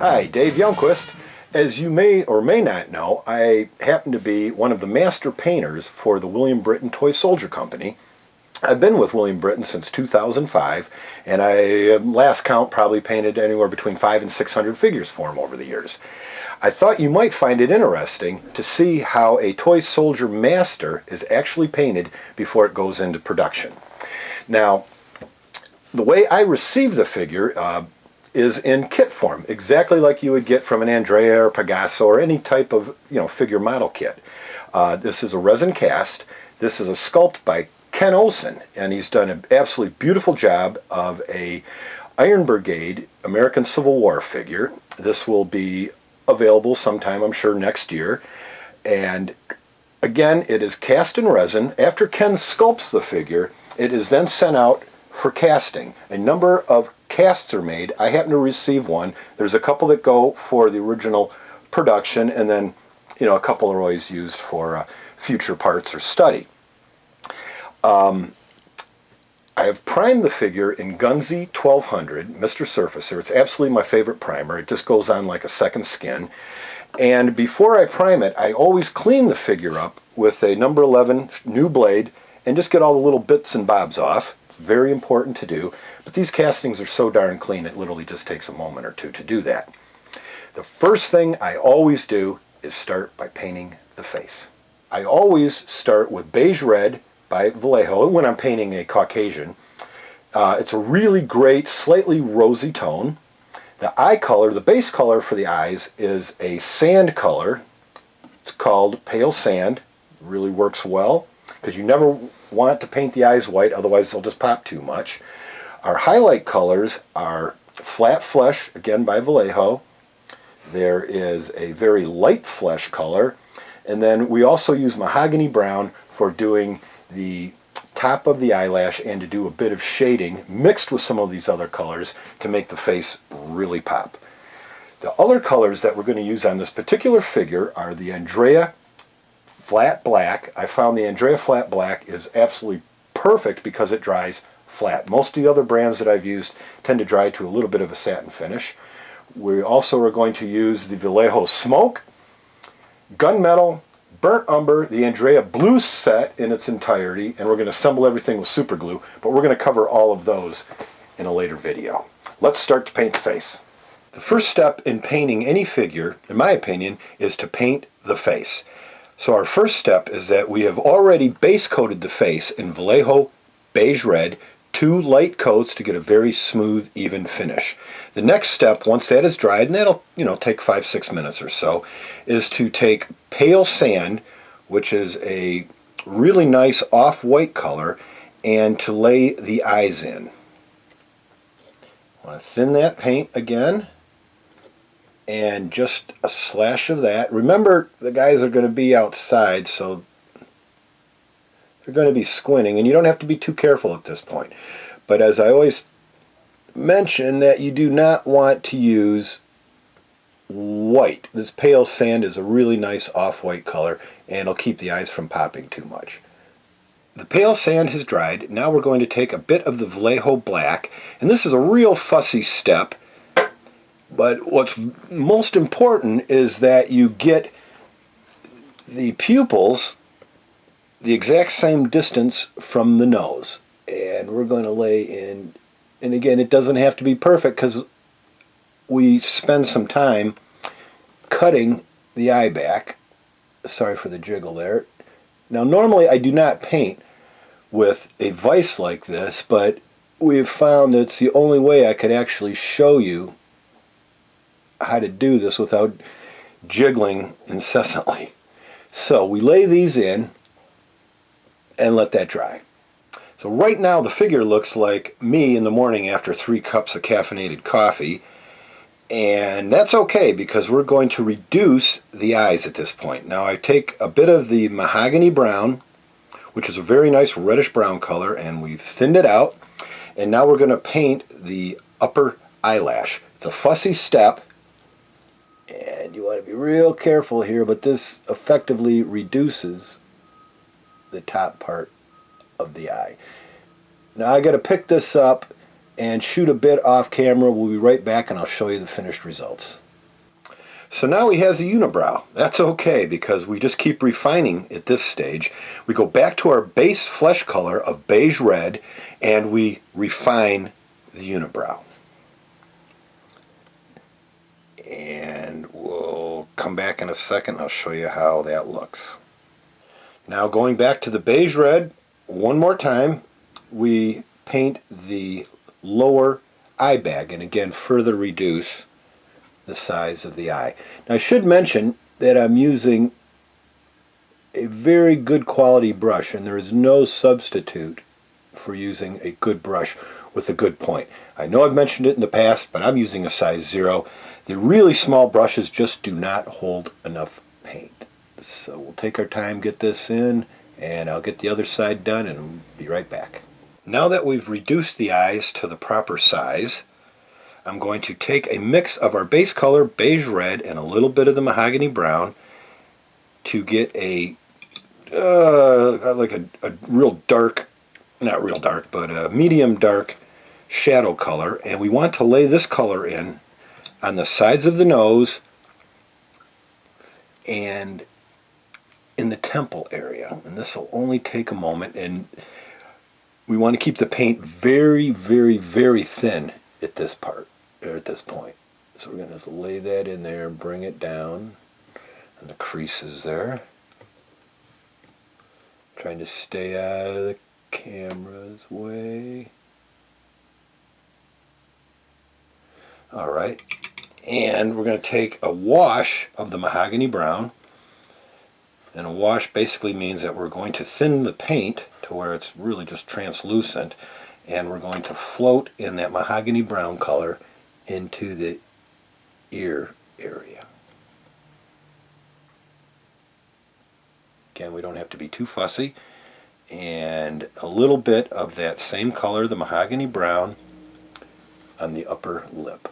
Hi, Dave Youngquist. As you may or may not know, I happen to be one of the master painters for the William Britton Toy Soldier Company. I've been with William Britton since 2005, and I, last count, probably painted anywhere between 500 and 600 figures for him over the years. I thought you might find it interesting to see how a toy soldier master is actually painted before it goes into production. Now, the way I receive the figure is in kit form, exactly like you would get from an Andrea or Pegaso or any type of figure model kit. This is a resin cast. This is a sculpt by Ken Olsen, and he's done an absolutely beautiful job of a Iron Brigade American Civil War figure. This will be available sometime, I'm sure, next year. And again, it is cast in resin. After Ken sculpts the figure, it is then sent out for casting. A number of casts are made. I happen to receive one. There's a couple that go for the original production, and then a couple are always used for future parts or study. I have primed the figure in Gunzy 1200, Mr. Surfacer. It's absolutely my favorite primer. It just goes on like a second skin. And before I prime it, I always clean the figure up with a number 11 new blade and just get all the little bits and bobs off. It's very important to do. But these castings are so darn clean, it literally just takes a moment or two to do that. The first thing I always do is start by painting the face. I always start with beige red by Vallejo when I'm painting a Caucasian. It's a really great, slightly rosy tone. The eye color, the base color for the eyes, is a sand color. It's called pale sand. It really works well because you never want to paint the eyes white, otherwise they'll just pop too much. Our highlight colors are flat flesh, again by Vallejo. There is a very light flesh color, and then we also use mahogany brown for doing the top of the eyelash and to do a bit of shading mixed with some of these other colors to make the face really pop. The other colors that we're going to use on this particular figure are the Andrea Flat Black. I found the Andrea Flat Black is absolutely perfect because it dries flat. Most of the other brands that I've used tend to dry to a little bit of a satin finish. We also are going to use the Vallejo Smoke, Gunmetal, Burnt Umber, the Andrea Blue set in its entirety, and we're going to assemble everything with super glue, but we're going to cover all of those in a later video. Let's start to paint the face. The first step in painting any figure, in my opinion, is to paint the face. So our first step is that we have already base coated the face in Vallejo Beige Red, 2 light coats to get a very smooth, even finish. The next step, once that is dried, and that'll take 5-6 minutes or so, is to take pale sand, which is a really nice off-white color, and to lay the eyes in. I want to thin that paint again, and just a slash of that. Remember, the guys are going to be outside, so they're going to be squinting, and you don't have to be too careful at this point. But as I always mention, that you do not want to use white. This pale sand is a really nice off-white color, and it'll keep the eyes from popping too much. The pale sand has dried. Now we're going to take a bit of the Vallejo Black, and this is a real fussy step, but what's most important is that you get the pupils the exact same distance from the nose. And we're going to lay in, and again, it doesn't have to be perfect because we spend some time cutting the eye back. Sorry for the jiggle there. Now normally I do not paint with a vise like this, but we've found that it's the only way I could actually show you how to do this without jiggling incessantly. So we lay these in and let that dry. So right now the figure looks like me in the morning after 3 cups of caffeinated coffee, and that's okay because we're going to reduce the eyes at this point. Now I take a bit of the mahogany brown, which is a very nice reddish brown color, and we've thinned it out, and now we're going to paint the upper eyelash. It's a fussy step, and you want to be real careful here, but this effectively reduces the top part of the eye. Now I got to pick this up and shoot a bit off camera. We'll be right back and I'll show you the finished results. So now he has a unibrow. That's okay because we just keep refining at this stage. We go back to our base flesh color of beige red and we refine the unibrow. And we'll come back in a second. I'll show you how that looks. Now going back to the beige red one more time, we paint the lower eye bag and again further reduce the size of the eye. Now I should mention that I'm using a very good quality brush and there is no substitute for using a good brush with a good point. I know I've mentioned it in the past, but I'm using a size 0. The really small brushes just do not hold enough paint. So we'll take our time, get this in, and I'll get the other side done and be right back. Now that we've reduced the eyes to the proper size, I'm going to take a mix of our base color, beige red, and a little bit of the mahogany brown to get a like a real dark, not real dark, but a medium dark shadow color. And we want to lay this color in on the sides of the nose and in the temple area. And this will only take a moment. And we want to keep the paint very, very, very thin at this part, or at this point. So we're going to just lay that in there and bring it down and the creases there. Trying to stay out of the camera's way. Alright, and we're going to take a wash of the mahogany brown. And a wash basically means that we're going to thin the paint to where it's really just translucent. And we're going to float in that mahogany brown color into the ear area. Again, we don't have to be too fussy. And a little bit of that same color, the mahogany brown, on the upper lip.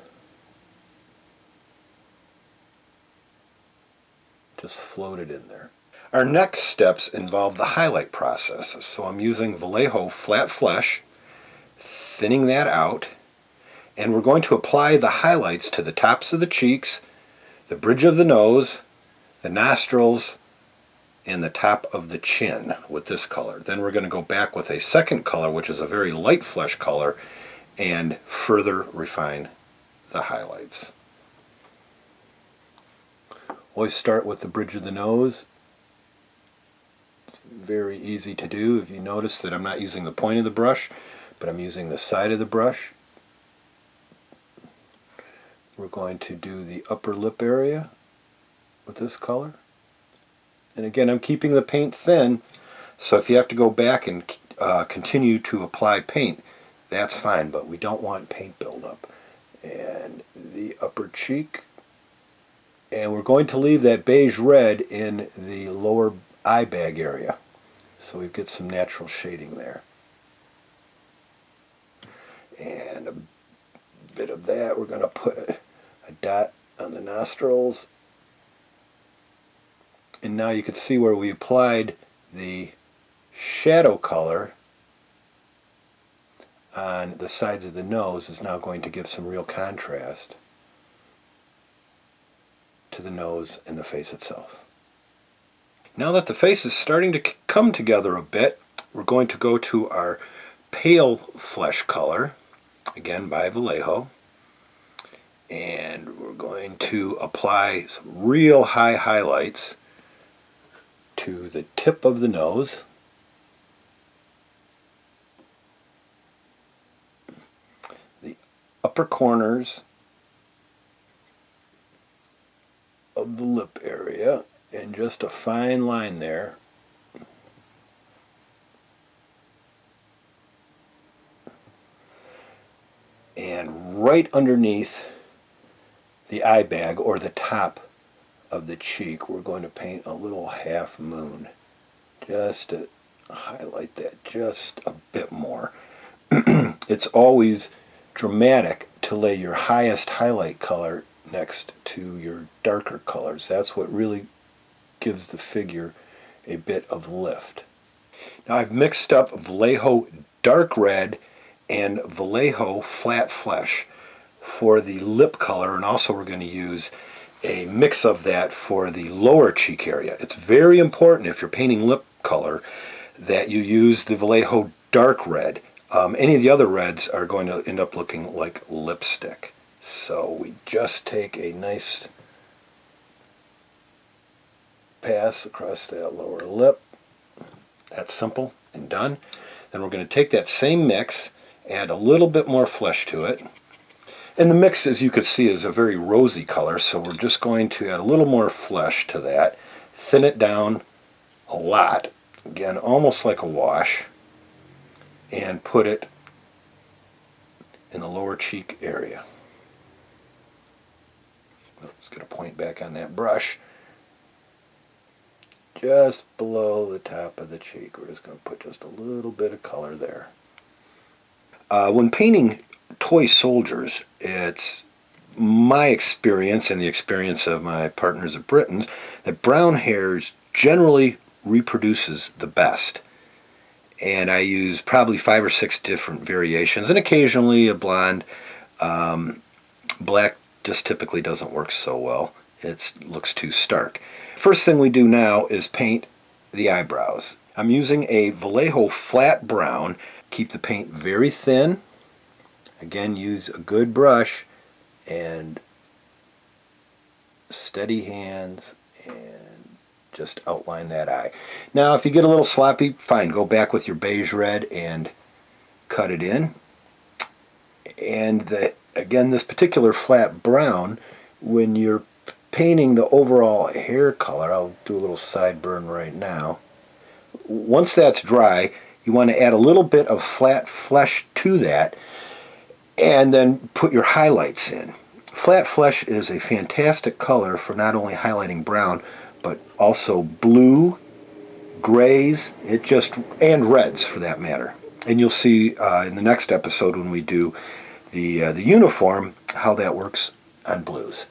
Just float it in there. Our next steps involve the highlight process. So I'm using Vallejo flat flesh, thinning that out, and we're going to apply the highlights to the tops of the cheeks, the bridge of the nose, the nostrils, and the top of the chin with this color. Then we're going to go back with a second color, which is a very light flesh color, and further refine the highlights. Always start with the bridge of the nose. It's very easy to do. If you notice that I'm not using the point of the brush, but I'm using the side of the brush. We're going to do the upper lip area with this color. And again, I'm keeping the paint thin, so if you have to go back and continue to apply paint, that's fine, but we don't want paint buildup. And the upper cheek. And we're going to leave that beige red in the lower eye bag area, so we get some natural shading there. And a bit of that, we're going to put a dot on the nostrils. And now you can see where we applied the shadow color on the sides of the nose is now going to give some real contrast to the nose and the face itself. Now that the face is starting to come together a bit, we're going to go to our pale flesh color, again by Vallejo, and we're going to apply some real high highlights to the tip of the nose, the upper corners of the lip area, and just a fine line there. And right underneath the eye bag, or the top of the cheek, we're going to paint a little half moon just to highlight that just a bit more. It's always dramatic to lay your highest highlight color next to your darker colors. That's what really gives the figure a bit of lift. Now I've mixed up Vallejo dark red and Vallejo flat flesh for the lip color, and also we're going to use a mix of that for the lower cheek area. It's very important if you're painting lip color that you use the Vallejo dark red. Any of the other reds are going to end up looking like lipstick. So we just take a nice pass across that lower lip. That's simple and done. Then we're going to take that same mix, add a little bit more flesh to it. And the mix, as you can see, is a very rosy color, so we're just going to add a little more flesh to that, thin it down a lot, again, almost like a wash, and put it in the lower cheek area. Just going to point back on that brush. Just below the top of the cheek. We're just going to put just a little bit of color there. When painting toy soldiers, it's my experience and the experience of my partners at Britain's that brown hairs generally reproduces the best. And I use probably 5 or 6 different variations, and occasionally a blonde. Black just typically doesn't work so well. It looks too stark. First thing we do now is paint the eyebrows. I'm using a Vallejo flat brown. Keep the paint very thin. Again, use a good brush and steady hands and just outline that eye. Now, if you get a little sloppy, fine, go back with your beige red and cut it in. And again, this particular flat brown, when you're painting the overall hair color, I'll do a little sideburn right now. Once that's dry, you want to add a little bit of flat flesh to that and then put your highlights in. Flat flesh is a fantastic color for not only highlighting brown, but also blue, grays, and reds for that matter. And you'll see in the next episode when we do the uniform how that works on blues.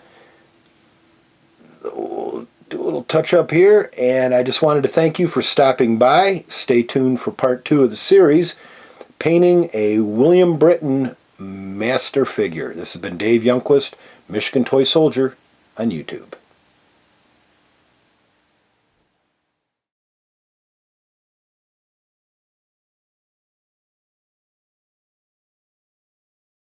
We'll do a little touch up here, and I just wanted to thank you for stopping by. Stay tuned for part 2 of the series, painting a William Britton master figure. This has been Dave Youngquist, Michigan Toy Soldier on YouTube.